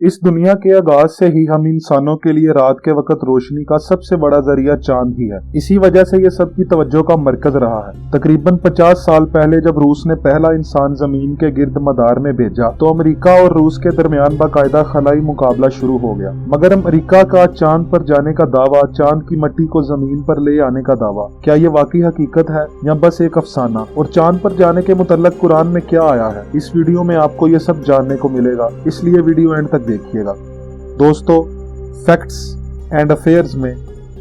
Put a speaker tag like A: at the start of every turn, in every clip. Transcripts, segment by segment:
A: इस दुनिया के आगाज से ही हम इंसानों के लिए रात के वक्त रोशनी का सबसे बड़ा जरिया चांद ही है। इसी वजह से ये सबकी तवज्जो का मरकज रहा है। तकरीबन 50 साल पहले जब रूस ने पहला इंसान जमीन के गिर्द मदार में भेजा तो अमेरिका और रूस के दरमियान बाकायदा खलाई मुकाबला शुरू हो गया। मगर अमेरिका का चांद पर जाने का दावा, चांद की मिट्टी को जमीन पर ले आने का दावा, क्या ये वाकई हकीकत है या बस एक अफसाना? और चांद पर जाने के मुतल्लक कुरान में क्या आया है, इस वीडियो में आपको ये सब जानने को मिलेगा, इसलिए वीडियो एंड तक देखिएगा। दोस्तों, फैक्ट्स एंड अफेयर्स में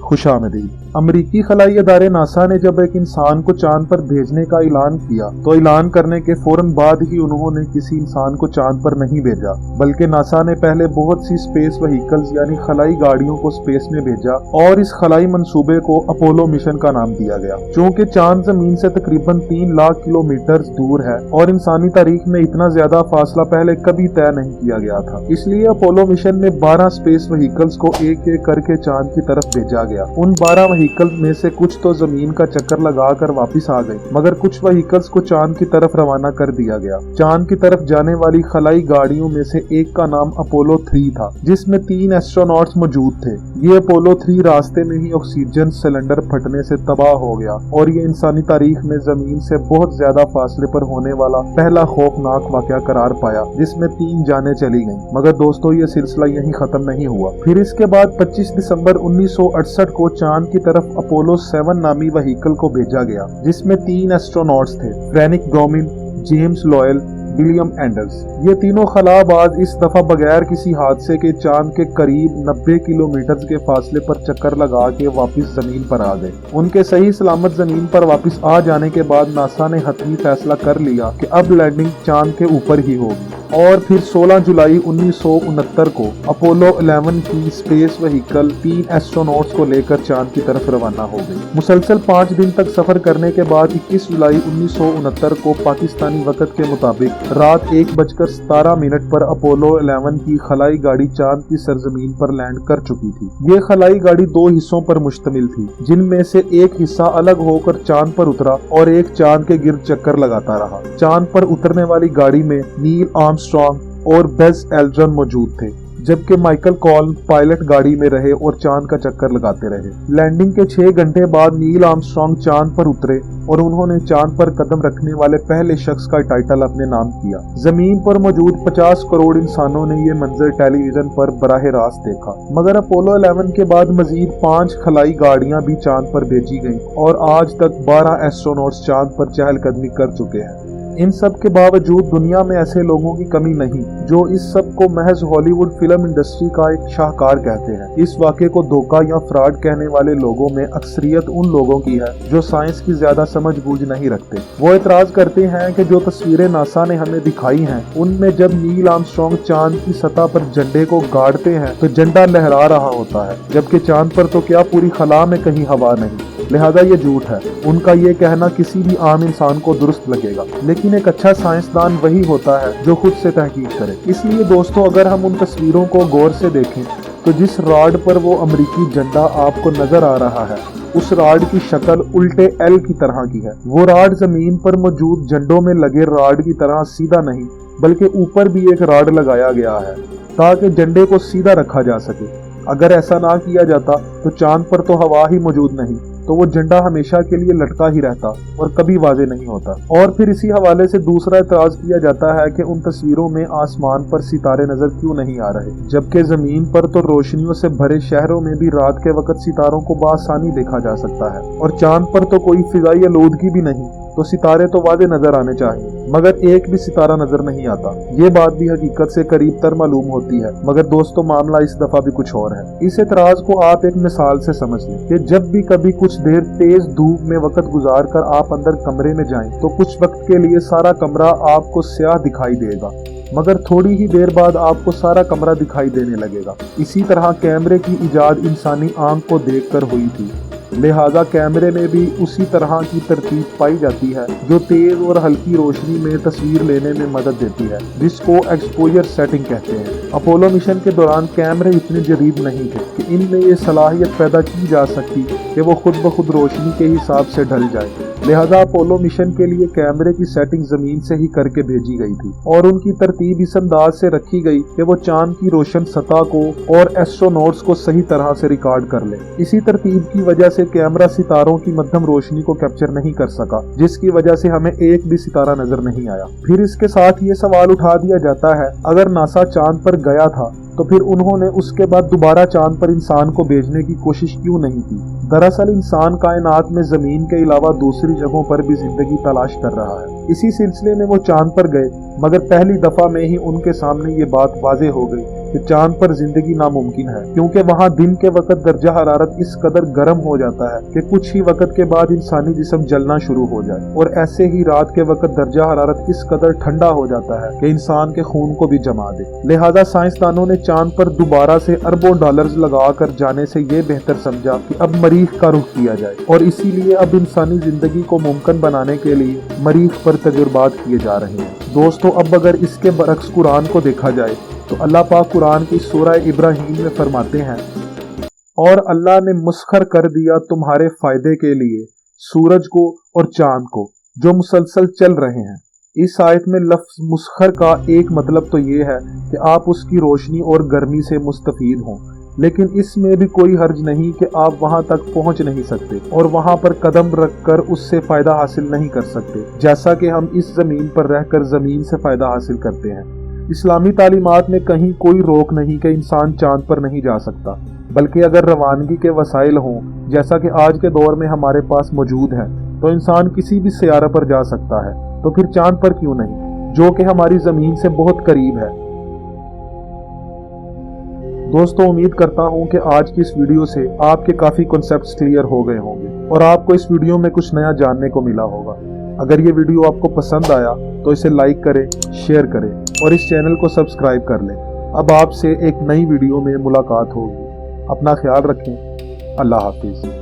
A: खुशामदीद। अमरीकी खलाई अदारे नासा ने जब एक इंसान को चांद पर भेजने का ऐलान किया तो ऐलान करने के फौरन बाद ही उन्होंने किसी इंसान को चांद पर नहीं भेजा, बल्कि नासा ने पहले बहुत सी स्पेस व्हीकल्स यानी खलाई गाड़ियों को स्पेस में भेजा और इस खलाई मंसूबे को अपोलो मिशन का नाम दिया गया। चूँकि चांद जमीन से तकरीबन 3 लाख किलोमीटर दूर है और इंसानी तारीख में इतना ज्यादा फासला पहले कभी तय नहीं किया गया था, इसलिए अपोलो मिशन में 12 स्पेस व्हीकल्स को एक एक करके चांद की तरफ भेजा गया। उन 12 व्हीकल्स में से कुछ तो जमीन का चक्कर लगाकर वापस आ गए, मगर कुछ व्हीकल्स को चांद की तरफ रवाना कर दिया गया। चांद की तरफ जाने वाली खलाई गाड़ियों में से एक का नाम अपोलो 3 था, जिसमें 3 एस्ट्रोनॉट्स मौजूद थे। ये अपोलो 3 रास्ते में ही ऑक्सीजन सिलेंडर फटने से तबाह हो गया और ये इंसानी तारीख में जमीन से बहुत ज्यादा फासले पर होने वाला पहला खौफनाक वाकया करार पाया, जिसमें 3 जानें चली गईं। मगर दोस्तों, ये सिलसिला यहीं खत्म नहीं हुआ। फिर इसके बाद 25 दिसंबर 1968 को चांद की तरफ अपोलो 7 नामी व्हीकल को भेजा गया, जिसमें 3 एस्ट्रोनॉट्स थे, phrenic bromine, James loyal, William Anders. ये तीनों खलाबाज इस दफा बगैर किसी हादसे के चांद के करीब 90 किलोमीटर के फासले पर चक्कर लगा के वापस जमीन पर आ गए। उनके सही सलामत जमीन पर वापस आ जाने के बाद नासा ने हतमी फैसला कर लिया कि अब लैंडिंग चांद के ऊपर ही होगी और फिर 16 जुलाई 1969 को अपोलो 11 की स्पेस व्हीकल 3 एस्ट्रोनॉट्स को लेकर चांद की तरफ रवाना हो गई। मुसलसल 5 दिन तक सफर करने के बाद 21 जुलाई 1969 को पाकिस्तानी वक्त के मुताबिक रात 1:17 पर अपोलो 11 की खलाई गाड़ी चांद की सरजमीन पर लैंड कर चुकी थी। ये खलाई गाड़ी 2 हिस्सों पर मुश्तमिल थी, जिनमें से एक हिस्सा अलग होकर चांद पर उतरा और एक चांद के गिर्द चक्कर लगाता रहा। चांद पर उतरने वाली गाड़ी में नील आर्मस्ट्रांग और बज़ एल्ड्रिन मौजूद थे, जबकि माइकल कॉल्म पायलट गाड़ी में रहे और चांद का चक्कर लगाते रहे। लैंडिंग के 6 घंटे बाद नील आर्मस्ट्रांग चांद पर उतरे और उन्होंने चांद पर कदम रखने वाले पहले शख्स का टाइटल अपने नाम किया। जमीन पर मौजूद 50 करोड़ इंसानों ने ये मंजर टेलीविजन पर बराह रास्त देखा। मगर अपोलो 11 के बाद मजीद 5 खलाई गाड़ियां भी चांद पर भेजी गईं और आज तक 12 एस्ट्रोनॉट्स चांद पर चहलकदमी कर चुके हैं। इन सब के बावजूद दुनिया में ऐसे लोगों की कमी नहीं जो इस सब को महज हॉलीवुड फिल्म इंडस्ट्री का एक शाहकार कहते हैं। इस वाक़े को धोखा या फ्रॉड कहने वाले लोगों में अक्सरियत उन लोगों की है जो साइंस की ज्यादा समझ बूझ नहीं रखते। वो एतराज करते हैं कि जो तस्वीरें नासा ने हमें दिखाई हैं उनमें जब नील आर्मस्ट्रांग चांद की सतह पर झंडे को गाड़ते हैं तो झंडा लहरा रहा होता है, जबकि चांद पर तो क्या पूरी खला में कहीं हवा नहीं। लिहाजा ये झूठ है। उनका ये कहना किसी भी आम इंसान को दुरुस्त लगेगा, लेकिन एक अच्छा साइंसदान वही होता है जो खुद से तहकीक करे। इसलिए दोस्तों, अगर हम उन तस्वीरों को गौर से देखें तो जिस रॉड पर वो अमरीकी झंडा आपको नजर आ रहा है उस रॉड की शक्ल उल्टे एल की तरह की है। वो रॉड जमीन पर मौजूद झंडों में लगे रॉड की तरह सीधा नहीं बल्कि ऊपर भी एक रॉड लगाया गया है ताकि झंडे को सीधा रखा जा सके। अगर ऐसा ना किया जाता तो चांद पर तो हवा ही मौजूद नहीं, तो वो झंडा हमेशा के लिए लटका ही रहता और कभी वाज़े नहीं होता। और फिर इसी हवाले से दूसरा एतराज किया जाता है कि उन तस्वीरों में आसमान पर सितारे नजर क्यों नहीं आ रहे, जबकि जमीन पर तो रोशनियों से भरे शहरों में भी रात के वक्त सितारों को बआसानी देखा जा सकता है। और चांद पर तो कोई फिजाई आलूदगी भी नहीं, तो सितारे तो वाज़े नजर आने चाहिए, मगर एक भी सितारा नजर नहीं आता। ये बात भी हकीकत से करीब तर मालूम होती है। मगर दोस्तों, मामला इस दफा भी कुछ और है। इस एतराज को आप एक मिसाल से समझ लें कि जब भी कभी कुछ देर तेज धूप में वक्त गुजार कर आप अंदर कमरे में जाएं तो कुछ वक्त के लिए सारा कमरा आपको स्याह दिखाई देगा, मगर थोड़ी ही देर बाद आपको सारा कमरा दिखाई देने लगेगा। इसी तरह कैमरे की इजाद इंसानी आंख को देखकर हुई थी, लिहाजा कैमरे में भी उसी तरह की तरतीब पाई जाती है जो तेज और हल्की रोशनी में तस्वीर लेने में मदद देती है, जिसको एक्सपोजर सेटिंग कहते हैं। अपोलो मिशन के दौरान कैमरे इतने जदीद नहीं थे कि इनमें ये सलाहियत पैदा की जा सकती कि वो खुद ब खुद रोशनी के हिसाब से ढल जाए। लिहाजा अपोलो मिशन के लिए कैमरे की सेटिंग जमीन से ही करके भेजी गई थी और उनकी तरतीब इस अंदाज से रखी गई कि वो चांद की रोशन सतह को और एस्ट्रोनॉट्स को सही तरह से रिकॉर्ड कर ले। इसी तरतीब की वजह से कैमरा सितारों की मध्यम रोशनी को कैप्चर नहीं कर सका, जिसकी वजह से हमें एक भी सितारा नजर नहीं आया। फिर इसके साथ ये सवाल उठा दिया जाता है, अगर नासा चांद पर गया था तो फिर उन्होंने उसके बाद दोबारा चांद पर इंसान को भेजने की कोशिश क्यों नहीं की? दरअसल इंसान कायनात में जमीन के अलावा दूसरी जगहों पर भी जिंदगी तलाश कर रहा है। इसी सिलसिले में वो चांद पर गए, मगर पहली दफा में ही उनके सामने ये बात वाज़ेह हो गई कि चांद पर जिंदगी नामुमकिन है, क्योंकि वहाँ दिन के वक्त दर्जा हरारत इस कदर गर्म हो जाता है कि कुछ ही वक्त के बाद इंसानी जिस्म जलना शुरू हो जाए, और ऐसे ही रात के वक्त दर्जा हरारत इस कदर ठंडा हो जाता है कि इंसान के खून को भी जमा दे। लिहाजा साइंसदानों ने चांद पर दोबारा से अरबों डॉलर्स लगा कर जाने से ये बेहतर समझा कि अब मरीख का रुख किया जाए, और इसीलिए अब इंसानी जिंदगी को मुमकिन बनाने के लिए मरीख पर तजुर्बात किए जा रहे हैं। दोस्तों, अब अगर इसके बरक्स कुरान को देखा जाए तो अल्लाह पाक कुरान की सूरह इब्राहीम में फरमाते हैं, और अल्लाह ने मुस्खर कर दिया तुम्हारे फायदे के लिए सूरज को और चांद को जो मुसलसल चल रहे हैं। इस आयत में लफ्ज मुस्खर का एक मतलब तो ये है कि आप उसकी रोशनी और गर्मी से मुस्तफीद हों, लेकिन इसमें भी कोई हर्ज नहीं कि आप वहां तक पहुंच नहीं सकते और वहां पर कदम रखकर उससे फायदा हासिल नहीं कर सकते, जैसा कि हम इस जमीन पर रहकर जमीन से फायदा हासिल करते हैं। इस्लामी तालीमात में कहीं कोई रोक नहीं कि इंसान चांद पर नहीं जा सकता, बल्कि अगर रवानगी के वसाइल हों, जैसा कि आज के दौर में हमारे पास मौजूद है, तो इंसान किसी भी सियारा पर जा सकता है, तो फिर चांद पर क्यों नहीं, जो कि हमारी जमीन से बहुत करीब है। दोस्तों, उम्मीद करता हूं कि आज की इस वीडियो से आपके काफी कॉन्सेप्ट्स क्लियर हो गए होंगे और आपको इस वीडियो में कुछ नया जानने को मिला होगा। अगर ये वीडियो आपको पसंद आया तो इसे लाइक करें, शेयर करें और इस चैनल को सब्सक्राइब कर लें। अब आपसे एक नई वीडियो में मुलाकात होगी। अपना ख्याल रखें। अल्लाह हाफिज।